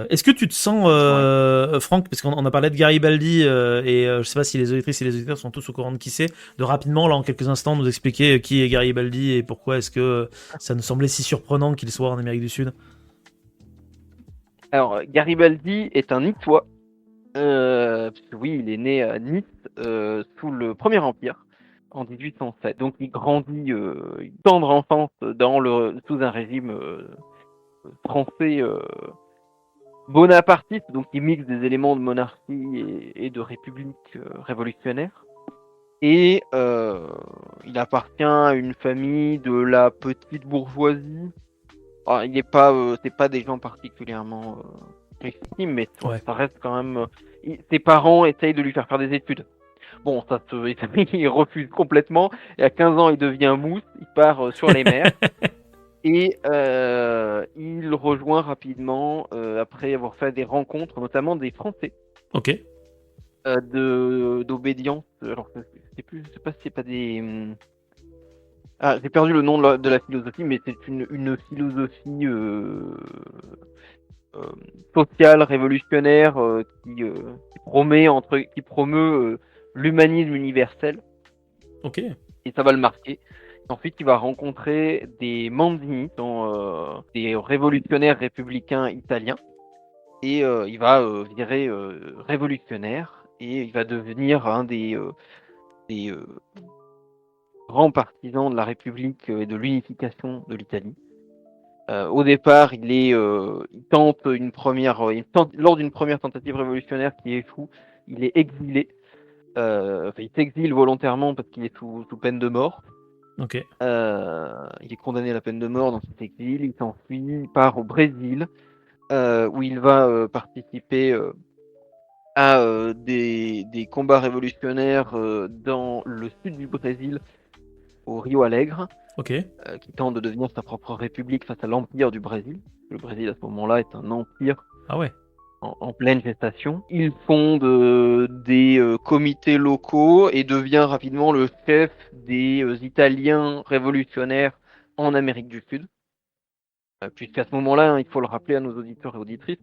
Est-ce que tu te sens, Franck, parce qu'on a parlé de Garibaldi, je sais pas si les auditrices et les auditeurs sont tous au courant de qui c'est, de rapidement, là, en quelques instants, nous expliquer qui est Garibaldi et pourquoi est-ce que ça nous semblait si surprenant qu'il soit en Amérique du Sud. Alors, Garibaldi est un Niçois. Parce que oui, il est né à Nice sous le Premier Empire en 1807. Donc, il grandit une tendre enfance sous un régime français bonapartiste, donc il mixe des éléments de monarchie et de république révolutionnaire. Et il appartient à une famille de la petite bourgeoisie. Alors, c'est pas des gens particulièrement richissimes, mais Ouais. ça reste quand même. Ses parents essayent de lui faire des études. Bon, il refuse complètement. Et à 15 ans, il devient mousse. Il part sur les mers. Et il rejoint rapidement, après avoir fait des rencontres, notamment des Français, Ok. d'obédience. Alors, je sais pas si c'est pas des. Ah, j'ai perdu le nom de la philosophie, mais c'est une philosophie sociale, révolutionnaire, qui promeut l'humanisme universel. Ok. Et ça va le marquer. Ensuite, il va rencontrer des Manzini, des révolutionnaires républicains italiens, et il va virer révolutionnaire, et il va devenir un des grands partisans de la République et de l'unification de l'Italie. Au départ, lors d'une première tentative révolutionnaire qui échoue, il est exilé. Il s'exile volontairement parce qu'il est sous peine de mort. Ok. Il est condamné à la peine de mort dans cet exil, il s'enfuit, il part au Brésil, où il va participer à des combats révolutionnaires dans le sud du Brésil, au Rio Alegre, Ok. qui tente de devenir sa propre république face à l'Empire du Brésil. Le Brésil, à ce moment-là, est un empire Ah ouais. en pleine gestation. Il fonde des comités locaux et devient rapidement le chef des Italiens révolutionnaires en Amérique du Sud. Puisqu'à ce moment-là, il faut le rappeler à nos auditeurs et auditrices,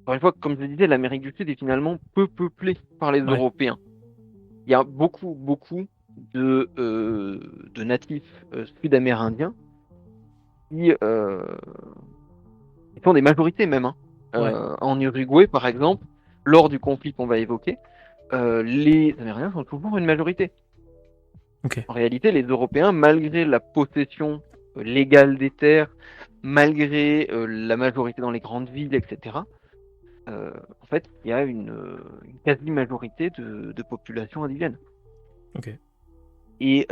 encore une fois, comme je le disais, l'Amérique du Sud est finalement peu peuplée par les Ouais. Européens. Il y a beaucoup de natifs sud-amérindiens qui sont des majorités même. Ouais. En Uruguay, par exemple, lors du conflit qu'on va évoquer, les Amérindiens sont toujours une majorité. Ok. En réalité, les Européens, malgré la possession légale des terres, malgré la majorité dans les grandes villes, etc., en fait, il y a une quasi-majorité de population indigène. Ok. Et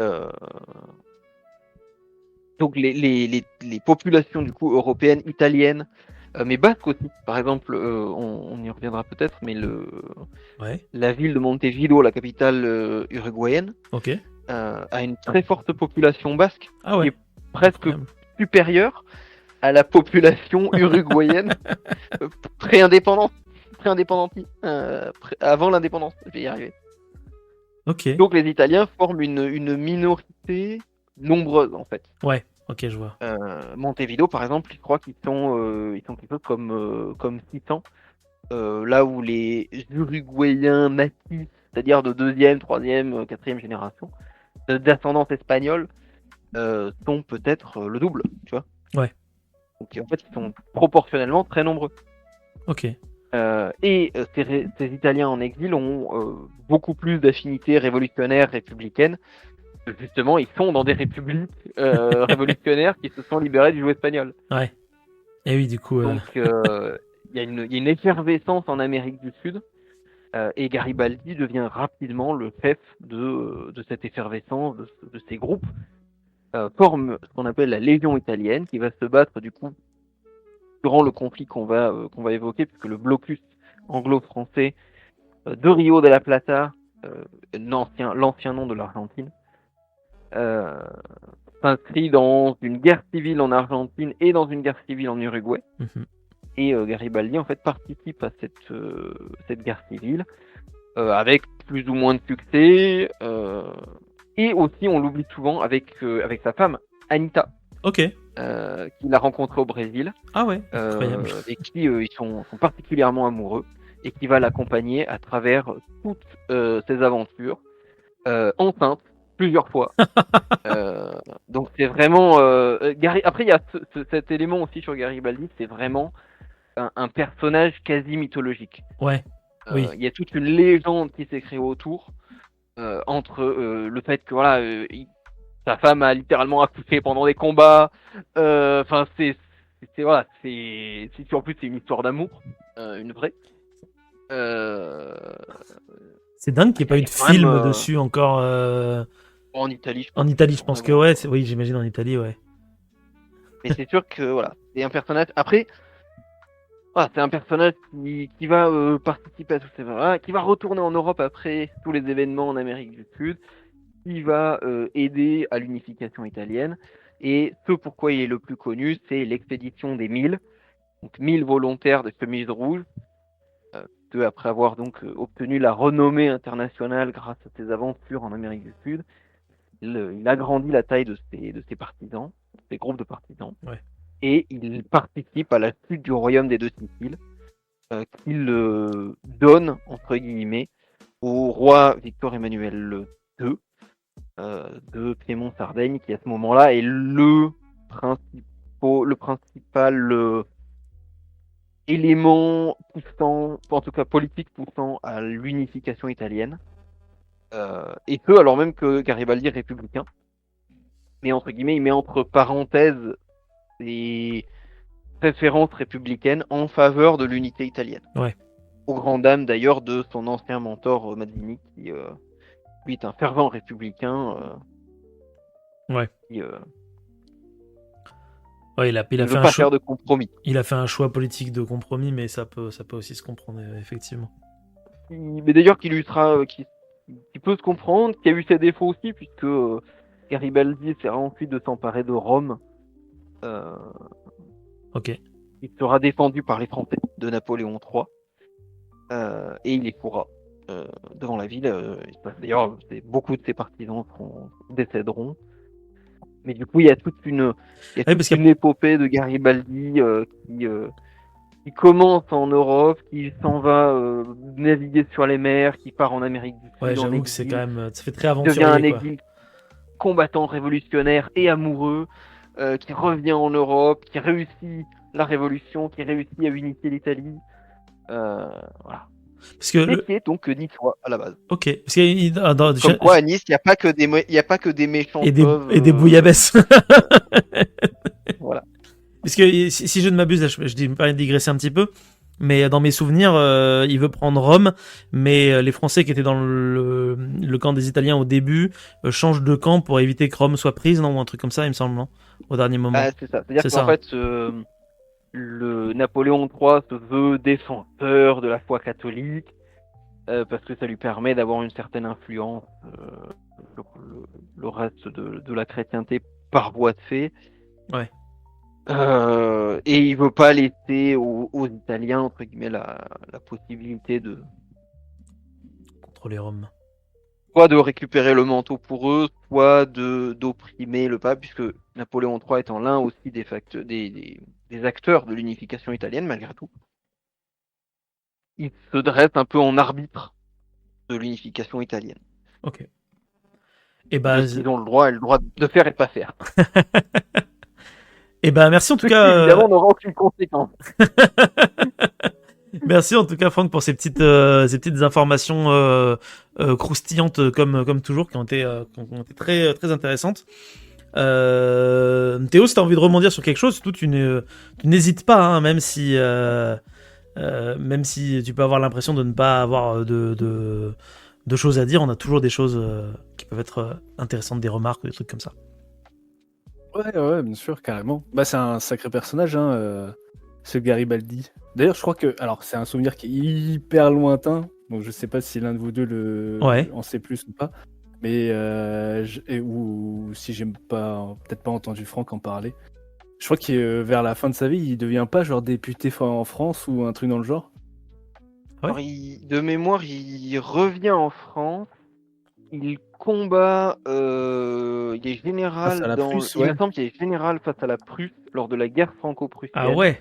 donc, les populations, du coup, européennes, italiennes, mais basques aussi. Par exemple, on y reviendra peut-être, mais Ouais. la ville de Montevideo, la capitale uruguayenne, Ok. a une très forte population basque, Ah qui ouais. est presque Incroyable. supérieure à la population uruguayenne pré-indépendante, avant l'indépendance. Je vais y arriver. Ok. Donc les Italiens forment une minorité nombreuse en fait. Ouais. Ok, je vois. Montevideo, par exemple, je crois qu'ils sont quelque chose comme 600, là où les Uruguayens natifs, c'est-à-dire de deuxième, troisième, quatrième génération, d'ascendance espagnole, sont peut-être le double, tu vois. Ouais. Donc en fait, ils sont proportionnellement très nombreux. Ok. Ces Italiens en exil ont beaucoup plus d'affinités révolutionnaires, républicaines. Justement, ils sont dans des républiques révolutionnaires qui se sont libérées du joug espagnol. Ouais. Et oui, du coup. Donc, il y a une effervescence en Amérique du Sud. Et Garibaldi devient rapidement le chef de cette effervescence, de ces groupes. Forme ce qu'on appelle la Légion italienne, qui va se battre du coup durant le conflit qu'on va évoquer, puisque le blocus anglo-français de Rio de la Plata, l'ancien nom de l'Argentine, s'inscrit dans une guerre civile en Argentine et dans une guerre civile en Uruguay. Mhm. Et Garibaldi en fait participe à cette guerre civile avec plus ou moins de succès, et aussi on l'oublie souvent avec sa femme Anita. Ok. qu'il a rencontré au Brésil, Ah ouais, incroyable. et qui ils sont particulièrement amoureux, et qui va l'accompagner à travers toutes ses aventures, enceinte plusieurs fois. Donc c'est vraiment Gary. Après il y a cet élément aussi sur Garibaldi, c'est vraiment un personnage quasi mythologique. Ouais, oui. Il y a toute une légende qui s'est créée autour, entre le fait que voilà, sa femme a littéralement accouché pendant des combats. Enfin voilà, en plus c'est une histoire d'amour, une vraie. C'est dingue qu'il n'y ait pas Il eu y de a quand même film dessus encore en Italie, je en pense Italie. qu'ils Je vont en pense que avoir. ouais, oui, j'imagine en Italie, ouais. Mais c'est sûr que voilà, c'est un personnage. Après, voilà, c'est un personnage qui va participer à tout ça, qui va retourner en Europe après tous les événements en Amérique du Sud, qui va aider à l'unification italienne. Et ce pourquoi il est le plus connu, c'est l'expédition des 1000, donc 1000 volontaires de chemises rouges, après avoir donc obtenu la renommée internationale grâce à ses aventures en Amérique du Sud. Il agrandit la taille de ses partisans, ses groupes de partisans, Ouais. et il participe à la chute du royaume des deux Siciles, qu'il donne, entre guillemets, au roi Victor Emmanuel II de Piémont-Sardaigne, qui à ce moment-là est le principal élément poussant, en tout cas politique poussant à l'unification italienne. Et ce, alors même que Garibaldi est républicain. Mais entre guillemets, il met entre parenthèses ses préférences républicaines en faveur de l'unité italienne. Ouais. Aux grandes dames d'ailleurs de son ancien mentor Mazzini, qui lui est un fervent républicain. Ouais. Qui Ouais, il a ne fait veut un pas choix. faire de compromis. Il a fait un choix politique de compromis, mais ça peut aussi se comprendre, effectivement. Mais d'ailleurs, qui peut se comprendre, qui a eu ses défauts aussi, puisque Garibaldi s'est ensuite de s'emparer de Rome. Ok. Il sera défendu par les Français de Napoléon III, et il échouera devant la ville. D'ailleurs, beaucoup de ses partisans décéderont. Mais du coup, il y a toute une épopée de Garibaldi qui commence en Europe, qui s'en va naviguer sur les mers, qui part en Amérique du Sud. Ouais, en j'avoue que exil, c'est quand même, ça fait très devient un aventurier, quoi. exil combattant révolutionnaire et amoureux, qui revient en Europe, qui réussit la révolution, qui réussit à unifier l'Italie. Voilà. Parce que qui est donc niçois à la base. Ok. Parce que, comme quoi à Nice, il n'y a pas que des méchants et des bouillabaisse. Voilà. Parce que si je ne m'abuse, là, je dis pas digresser un petit peu, mais dans mes souvenirs, il veut prendre Rome, mais les Français qui étaient dans le camp des Italiens au début changent de camp pour éviter que Rome soit prise, non, ou un truc comme ça, il me semble, non, au dernier moment. Ah, c'est ça. C'est-à-dire qu'en fait, le Napoléon III se veut défenseur de la foi catholique, parce que ça lui permet d'avoir une certaine influence sur le reste de la chrétienté par voie de fait. Ouais. Et il veut pas laisser aux Italiens, entre guillemets, la possibilité de contrôler Rome. Soit de récupérer le manteau pour eux, soit d'opprimer le pape, puisque Napoléon III étant l'un aussi des acteurs de l'unification italienne, malgré tout. Il se dresse un peu en arbitre de l'unification italienne. Ok. Et bah, ils ont le droit de faire et de pas faire. Et bah, merci en tout cas. Évidemment, n'aura aucune conséquence. Merci en tout cas, Franck, pour ces petites informations croustillantes comme toujours, qui ont été très, très intéressantes. Théo, si tu as envie de rebondir sur quelque chose, surtout tu n'hésites pas, hein, même si tu peux avoir l'impression de ne pas avoir de choses à dire, on a toujours des choses qui peuvent être intéressantes, des remarques, des trucs comme ça. Ouais, bien sûr, carrément. Bah, c'est un sacré personnage, hein, ce Garibaldi. D'ailleurs, je crois que... Alors, c'est un souvenir qui est hyper lointain, donc je sais pas si l'un de vous deux en sait plus ou pas, mais ou si j'ai peut-être pas entendu Franck en parler. Je crois que vers la fin de sa vie, il devient pas genre député en France ou un truc dans le genre. Ouais. Alors, de mémoire, il revient en France. il combat, il est Face général à la dans. Prusse, Il me ouais. semble qu'il est général face à la Prusse lors de la guerre franco-prussienne. Ah ouais.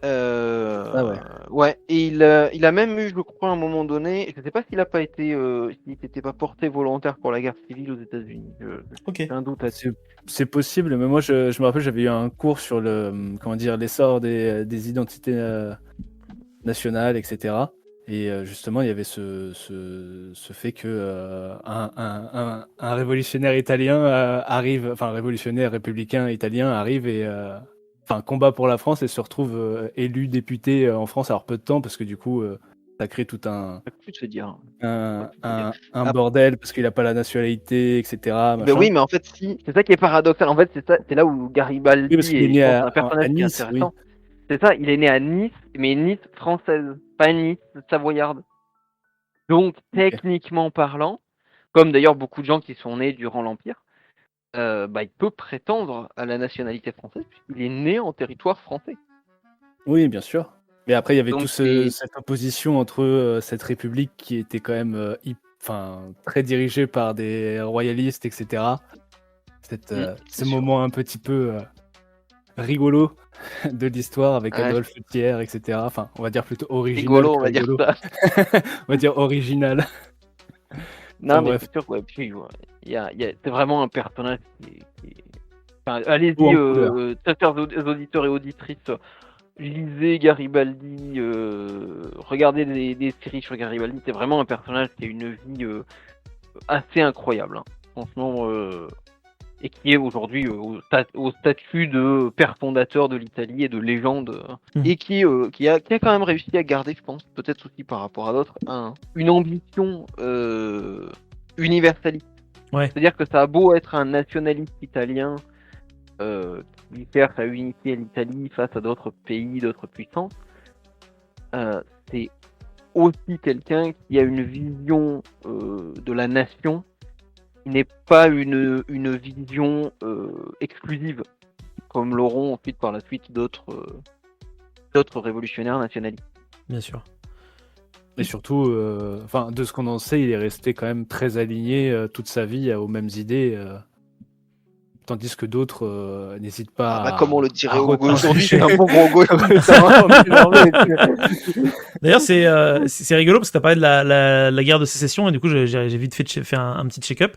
Ah ouais. Ouais, et il a même eu, je crois, à un moment donné, je sais pas s'il a pas été, s'il n'était pas porté volontaire pour la guerre civile aux États-Unis. Ok. J'ai un doute là-dessus. C'est possible, mais moi je me rappelle, j'avais eu un cours sur comment dire, l'essor des identités nationales, etc. Et justement, il y avait ce fait que un révolutionnaire italien arrive, enfin un révolutionnaire républicain italien arrive et combat pour la France et se retrouve élu député en France alors peu de temps parce que du coup ça crée tout un Ça peut se dire. un Ah. bordel parce qu'il a pas la nationalité, etc. Ben Machin. oui, mais en fait, si, c'est ça qui est paradoxal. En fait, c'est là où Oui, Garibaldi parce qu'il est est, né je pense, à un personnage qui est Nice, oui. intéressant. C'est ça, il est né à Nice, mais Nice française, pas Nice savoyarde. Donc, techniquement parlant, comme d'ailleurs beaucoup de gens qui sont nés durant l'Empire, il peut prétendre à la nationalité française puisqu'il est né en territoire français. Oui, bien sûr. Mais après, il y avait Donc, cette opposition entre cette république qui était quand même très dirigée par des royalistes, etc. Ce moment un petit peu rigolo de l'histoire avec Ouais. Adolphe Thiers, etc. Enfin, on va dire plutôt original. Rigolo, que on va dire rigolo. ça. On va dire original. Non, mais bref. c'est sûr, ouais, puis, ouais, c'est vraiment un personnage qui Enfin, allez-y, Tout en couleur. chers auditeurs et auditrices, lisez Garibaldi, regardez des séries sur Garibaldi, c'est vraiment un personnage qui a une vie assez incroyable, hein. Franchement, et qui est aujourd'hui au statut de père fondateur de l'Italie et de légende, et qui a quand même réussi à garder, je pense, peut-être aussi par rapport à d'autres, une ambition universaliste. Ouais. C'est-à-dire que ça a beau être un nationaliste italien qui perd sa unité à l'Italie face à d'autres pays, d'autres puissances, c'est aussi quelqu'un qui a une vision de la nation qui n'est pas une vision exclusive, comme l'auront ensuite par la suite d'autres révolutionnaires nationalistes. Bien sûr. Et surtout, de ce qu'on en sait, il est resté quand même très aligné toute sa vie aux mêmes idées. Tandis que d'autres n'hésitent pas comme on le dirait à aujourd'hui, c'est un bon gros gauche. D'ailleurs, c'est rigolo parce que tu as parlé de la guerre de sécession et du coup, j'ai vite fait un petit check-up.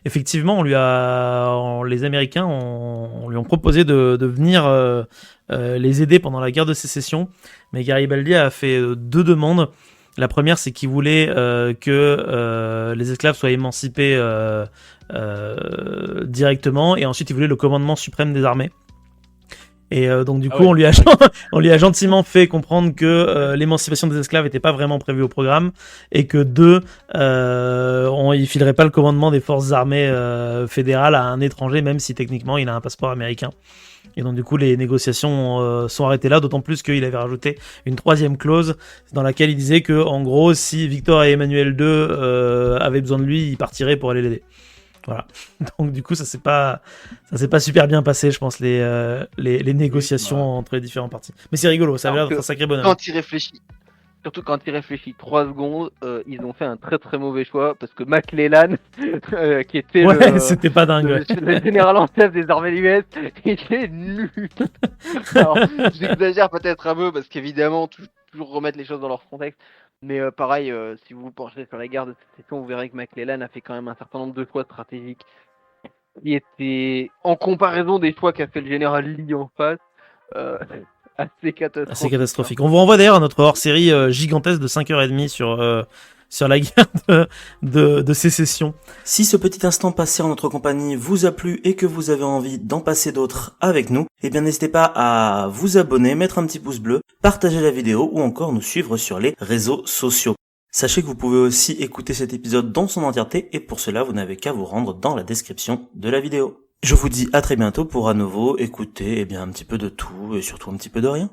Effectivement, les Américains lui ont proposé de venir les aider pendant la guerre de sécession, mais Garibaldi a fait deux demandes. La première, c'est qu'il voulait que les esclaves soient émancipés directement, et ensuite il voulait le commandement suprême des armées. Et donc du coup, on lui a gentiment fait comprendre que l'émancipation des esclaves n'était pas vraiment prévue au programme, et que il filerait pas le commandement des forces armées fédérales à un étranger, même si techniquement il a un passeport américain. Et donc du coup, les négociations sont arrêtées là, d'autant plus qu'il avait rajouté une troisième clause dans laquelle il disait que, en gros, si Victor et Emmanuel II avaient besoin de lui, il partirait pour aller l'aider. Voilà. Donc du coup, ça s'est pas super bien passé, je pense, les négociations entre les différents partis. Mais c'est rigolo, ça a l'air d'être un sacré bonhomme. Surtout quand il réfléchit 3 secondes, ils ont fait un très très mauvais choix parce que McClellan, qui était c'était pas dingue, le général en chef des armées US, était nul. Alors, j'exagère peut-être un peu parce qu'évidemment, toujours remettre les choses dans leur contexte. Mais pareil, si vous vous penchez sur la guerre de sécession, vous verrez que McClellan a fait quand même un certain nombre de choix stratégiques qui étaient, en comparaison des choix qu'a fait le général Lee en face, assez catastrophique. On vous renvoie d'ailleurs à notre hors-série gigantesque de 5h30 sur la guerre de sécession. Si ce petit instant passé en notre compagnie vous a plu et que vous avez envie d'en passer d'autres avec nous, eh bien n'hésitez pas à vous abonner, mettre un petit pouce bleu, partager la vidéo ou encore nous suivre sur les réseaux sociaux. Sachez que vous pouvez aussi écouter cet épisode dans son entièreté et pour cela vous n'avez qu'à vous rendre dans la description de la vidéo. Je vous dis à très bientôt pour à nouveau écouter un petit peu de tout et surtout un petit peu de rien.